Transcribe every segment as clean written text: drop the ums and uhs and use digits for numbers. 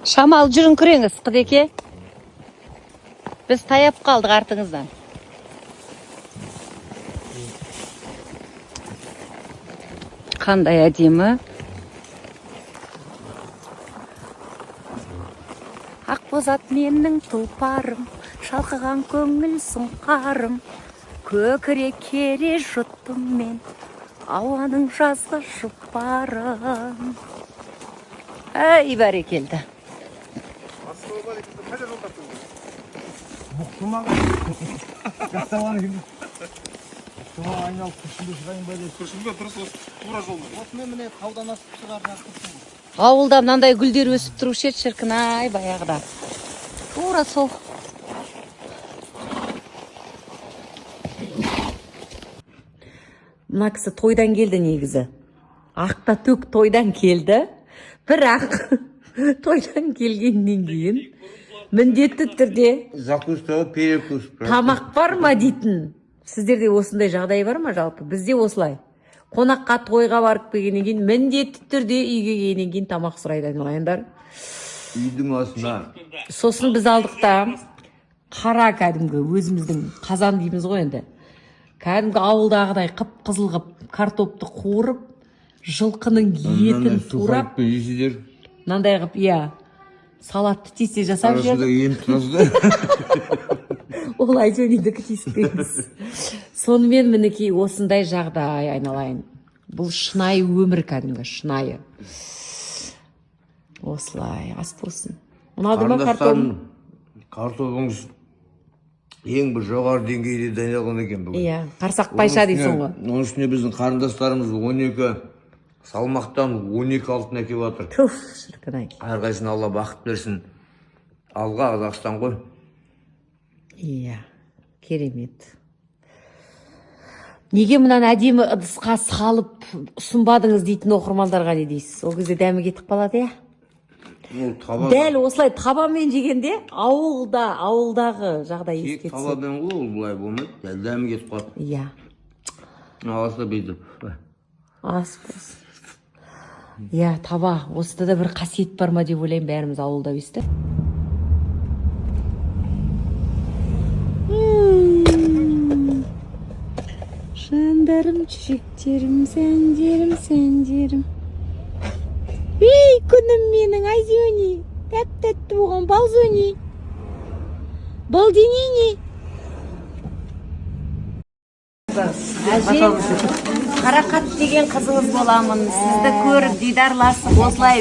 Шамал жүріңкіреңіз, Қыдеке. Біз таяп қалдық артыңыздан. Қандай әдемі. Ақбозат менің тұлпарым, шалқыған көңіл сұңқарым. Көкірек кере жұттым мен, ауаның жазғы жұпарым. Әй, бәрекелді. Ауылда мынандай гүлдер өсіп тұрушы еді шіркін, ай, баяғыда. Тура сол. Мына кісі тойдан келді негізі. Ақта төк тойдан келді. Бірақ тойдан келгеннен кейін міндетті түрде тамақ бар ма дейтін. Сіздерде осындай жағдай бар ма жалпы? Бізде осылай. Қонаққа тойға барып келгеннен кейін міндетті түрде үйге келгеннен кейін тамақ сұрайды айналайындар. Үйдің астына. Сосын біз алдық та қара кәдімгі өзіміздің қазан дейміз ғой енді. Кәдімгі ауылдағыдай қып-қызыл қып картопты қуырып, жылқының етін турап, мынандай қып, иә, салатты тесте жасап жүрді. Олай жөніндікі тиіспеңіз. Сонымен мінекей осындай жағдай айналайын. Бұл шынайы өмір кәдімгі, шынайы. Осылай, ас болсын. Ұнады ма картоп? Картопыңыз ең бір жоғары деңгейде дайындалған екен бүгін. Иә, қарсақ пайша дейсің ғой. Оның үстіне біздің қарындастарымыз 12 салмақтан 12 алтын әкеп жатыр. Туф, шіркін-ай. Әрқайсысына Алла бақыт берсін. Алға Қазақстан ғой. Иә, керемет. Неге мұнан әдемі ыдысқа салып ұсынбадыңыз дейтін оқырмандарға не дейсіз? Ол кезде дәмі кетіп қалады, иә? Дәл осылай табамен жегенде ауылдағы жағдай ескетсін. Тек табамен ғой, ол бұлай болмайды. Дәл дәмі кетіп қалады. Иә. Аласа бейтіп. Ас болсын. Иә, таба. Осыда да бір қасиет бар ма деп ойлаймын, бәріміз ауылда өсті. Жандарым, жүректерім, сәндерім. Ей, күнім менің, айзөне, тәп-тәтті болған балзөне. Балденене. Әже, Қарақат деген қызыңыз боламын. Сізді көріп, дидарласып, осылай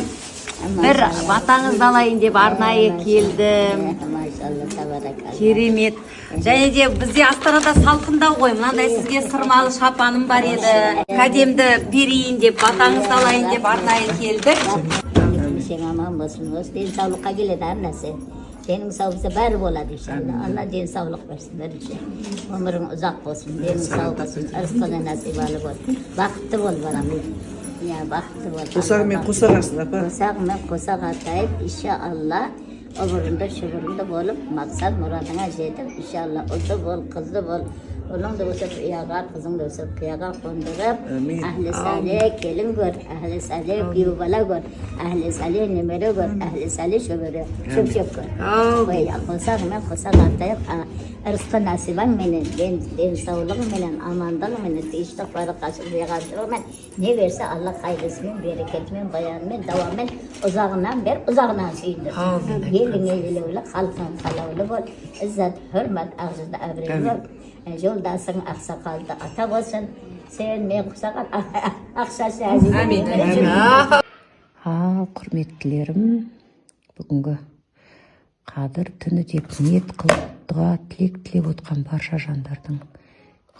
бір батаңызды алайын деп арнайы келдім. Керемет. Және де бізде Астанада салқындау ғой. Мынандай сізге сырмалы шапаным бар еді. Кәдемді берейін деп, батаңызды алайын деп арнайы келдік. Сен аман болсын. Осы денсаулыққа келеді әр нәрсе. Сенің сау болса бәрі болады иншалла. Алла денсаулық берсін бірінші. Өмірің ұзақ болсын, денің сау болсын, ырысқына насибалы бол. Бақытты бол балам. Иә, бақытты бол. Қосағымен қосағасын апа. Қосағымен қосақ атайып, иншалла өміріңді шүбіріңді болып, мақсат мұратыңа жетіп, иншалла ұлды бол, қызды бол. Ұлың да өсіп ұяға, қызың да өсіп қияға қондырып, әхлі сәле келін көр, әхлі сәле күйеу бала көр, әхлі сәле немере көр, әхлі сәле шөбере, шөпшек көр. Қосағымен қосақ атайып, ырысқы насибаң менен, денсаулығың менен, амандығың менен, тиіштік бары қашыр бейғашырығымен, не берсе Алла қайдысымен, берекетімен, баянымен, давамен, ұзағынан бер, ұзағынан сүйіндір. Еліңе елеулі, халқың қалаулы бол, іззат, хүрмат, ағзызды әбірелі бол. Жолдасың ақсақалды ата болсын, сен мен құсаған ақшасы әзілі. Ал, құрметтілерім, бүгінгі қадір түні деп ниет қылып дұға тілек тілеп отқан барша жандардың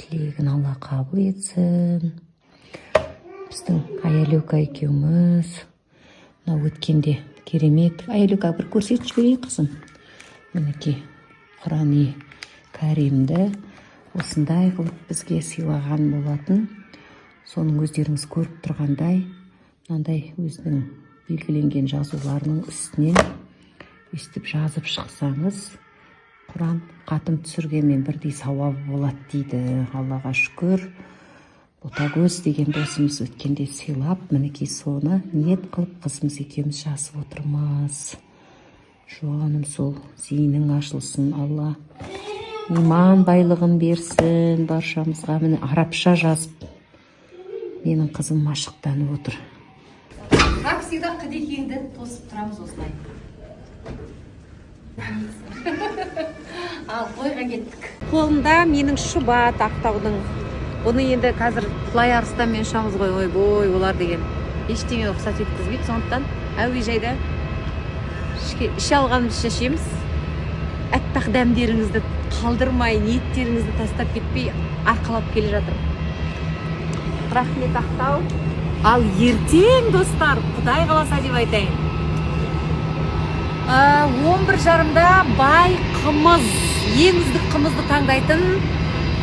тілегін Алла қабыл етсін. Біздің Аялюка екеуміз мынау өткенде керемет. Аялюка, бір көрсетіп жіберейік қызым. Мінекей Құран-ы Кәрімді осындай қылып бізге сыйлаған болатын. Соның өздеріңіз көріп тұрғандай, мынандай өзінің белгіленген жазуларының үстінен өстіп жазып шықсаңыз, Құран қатым түсіргенмен бірдей сауабы болады дейді. Аллаға шүкір. Ботагөз деген досымыз өткенде сыйлап, мінекей соны ниет қылып қызымыз екеуміз жасып отырмыз. Жоғаным сол зейінің ашылсын, Алла иман байлығын берсін баршамызға. Міне арабша жазып менің қызым машықтанып отыр. Как всегда қыдекеңді тосып тұрамыз осылай. Ал тойға кеттік. Қолымда менің Шұбат Ақтаудың. Оны енді қазір флай арыстан мен ұшамыз ғой. Ой бой, олар деген ештеңе ұқсат еткізбейді. Сондықтан әуежайда іше алғанымыз шешеміз. Әттақ дәмдеріңізді қалдырмай, ниеттеріңізді тастап кетпей арқалап келе жатыр. Рахмет Ақтау. Ал ертең достар, Құдай қаласа деп айтайын. 11:30-да бай қымыз, ең үздік қымызды таңдайтын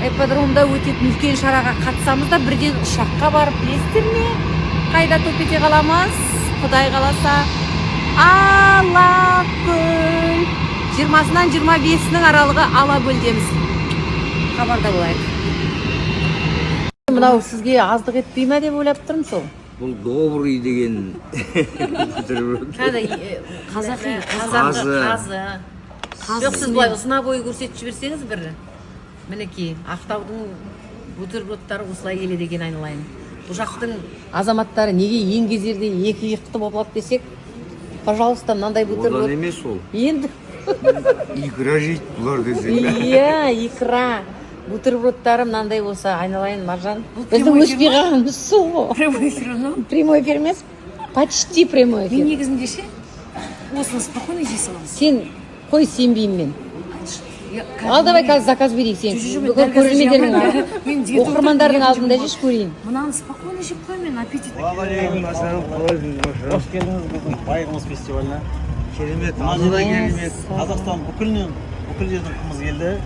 ипподромда өтетін үлкен шараға қатысамыз да бірден ұшаққа барып, білесіздер ме? Қайда топ ете қаламыз? Құдай қаласа Алакөл. 20-сынан 25-нің аралығы Алакөлдеміз. Хабарда болайық. Мынау сізге аздық етпей ме деп ойлап тұрмын сол. Бұл добрый деген бутерброд. Қазақи, қазы. Жоқ, сіз былай ұсына бойы көрсетіп жіберсеңіз бір. Мінекей, Ақтаудың бутербродтары осылай келеді екен айналайын. Бұл жақтың азаматтары неге ең кезерде екі иықты болып десек, пожалуйста, мынандай бутерброд. Одан емес ол. Енді Икра жейді бұлар десең. Иә, икра. Бутербродтары мынандай болса, айналайын Маржан. Біздің өшпей қалғанымыз сол. Прямой эфир, ну? Прямой эфир емес? Почти прямой эфир. Мен негізінде ше, осыны спокойно жей саламыз. Сен қой, сенбеймін мен. Ал давай қазір заказ берейік сен. Бүгін көрермендердің оқырмандардың алдында жеш көрейін. Мынаны спокойно жеп қой, мен аппетит. Қош келдіңіз біздің байғымыз фестиваліне. Керемет, Мына жерде керемет. Қазақстан бүкіл жердің қымыз келді.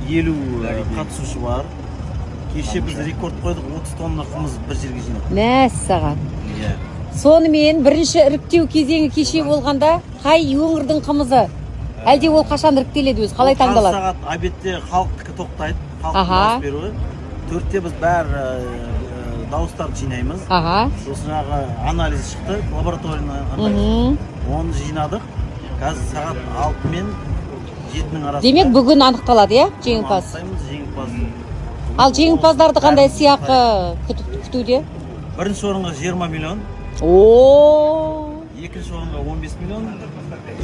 50 қатысушы бар. Кеше біз рекорд қойдық, 30 тонна қымыз бір жерге жинап. Мәссаған. Сонымен бірінші іріктеу кезеңі кеше болғанда қай өңірдің қымызы? Әлде ол қашан іріктеледі өзі? Қалай таңдалады? Сағат обедте халықтікі тоқтайды. Халық дауыс беруі. 4-те біз бәр дауыстарды жинаймыз. Сосын жаңағы анализ шықты, лабораторияны анализ. Оны жинадық. Қазір сағат 6 мен 7-нің арасында. Демек бүгін анықталады, иә? Жеңімпаз. Ал жеңімпаздарды қандай сыйақы күтуде? Бірінші орынға 20 миллион. Екінші орынға 15 миллион.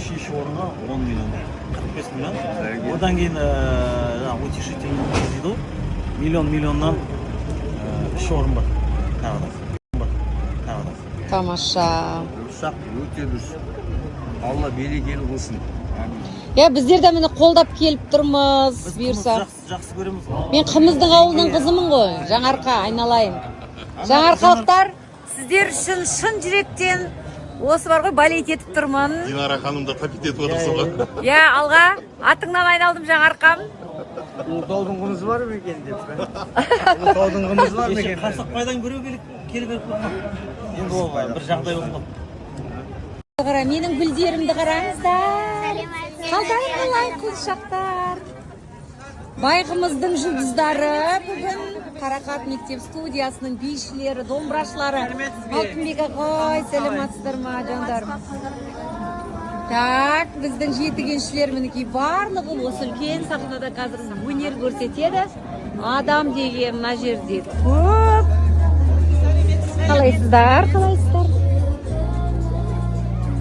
Үшінші орынға 10 миллион. 45 миллион. Одан кейін утешительный дейді. Миллионнан 3 орын бар. Тамаша. Ұсақ өте дұрыс. Алла берекелі қылсын. Біздер де мені қолдап келіп тұрмыз, бұйырса. Жақсы көреміз. Мен қымыздың ауылының қызымын ғой, Жаңарқа айналайын. Жаңарқалықтар, сіздер үшін шын жүректен осы бар ғой, балет етіп тұрмын. Динара ханым да тапит етіп отырсың ғой. Иә, алға, атыңнан айналдым Жаңарқам. Ұлытаудың қымызы бар ма екен деп. Ұлытаудың қымызы бар ма екен? Қарсақбайдан көру келіп тұрмын. Енді ол бір жағдай болды. Менің гүлдерімді қараңыздар. Қалай құлшақтар. Байқымыздың жұлдыздары бүгін Қарақат мектеп студиясының бишілері, домбырашылары. Алтынбек ағай, сәлематсыздар ма жандар? Так, біздің жетігеншілер мінекей барлығы осы үлкен сахнада қазір өнер көрсетеді. Адам деген мына жерде көп. Қалайсыздар?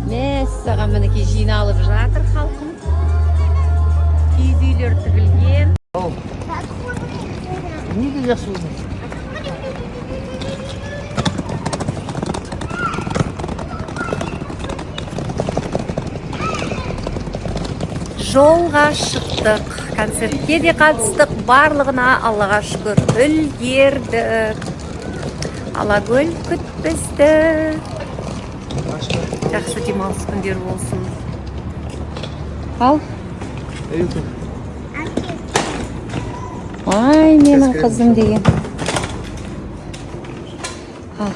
Мәссаған мінекей жиналып жатыр халқым. Киіз үйлер тігілген. Неге жақсы болды? Жолға шықтық, концертке де қатыстық, барлығына Аллаға шүкір үлгердік. Алакөл күт бізді. Жақсы демалыс күндер болсын. Ал. Ай, менің қызым деген. Ал.